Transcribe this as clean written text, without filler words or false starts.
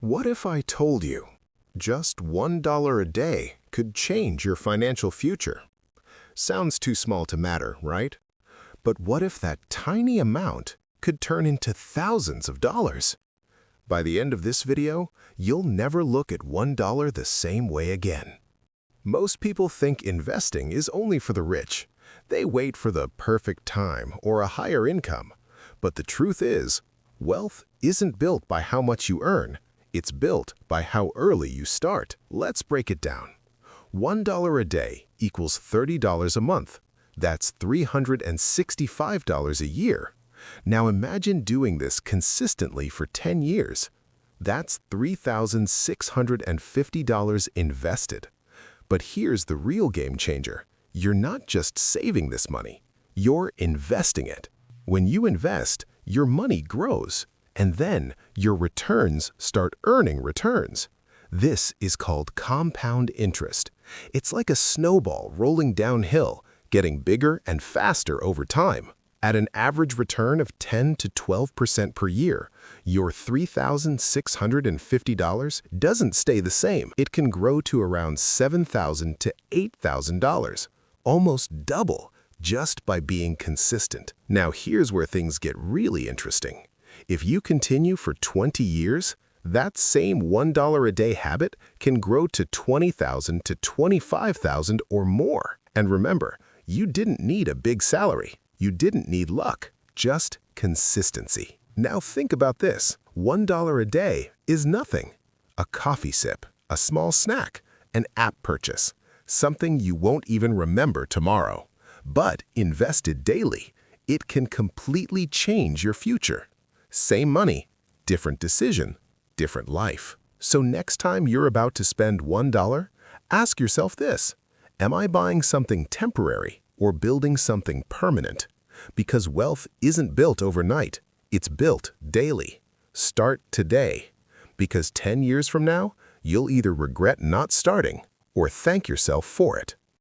What if I told you just $1 a day could change your financial future? Sounds too small to matter, right? But what if that tiny amount could turn into thousands of dollars? By the end of this video, you'll never look at $1 the same way again. Most people think investing is only for the rich. They wait for the perfect time or a higher income. But the truth is, wealth isn't built by how much you earn. It's built by how early you start. Let's break it down. $1 a day equals $30 a month. That's $365 a year. Now imagine doing this consistently for 10 years. That's $3,650 invested. But here's the real game changer. You're not just saving this money, you're investing it. When you invest, your money grows, and then your returns start earning returns. This is called compound interest. It's like a snowball rolling downhill, getting bigger and faster over time. At an average return of 10 to 12% per year, your $3,650 doesn't stay the same. It can grow to around $7,000 to $8,000, almost double, just by being consistent. Now here's where things get really interesting. If you continue for 20 years, that same $1 a day habit can grow to $20,000 to $25,000 or more. And remember, you didn't need a big salary. You didn't need luck, just consistency. Now think about this. $1 a day is nothing. A coffee sip, a small snack, an app purchase, something you won't even remember tomorrow. But invested daily, it can completely change your future. Same money, different decision, different life. So next time you're about to spend $1, ask yourself this: am I buying something temporary or building something permanent? Because wealth isn't built overnight, it's built daily. Start today, because 10 years from now, you'll either regret not starting or thank yourself for it.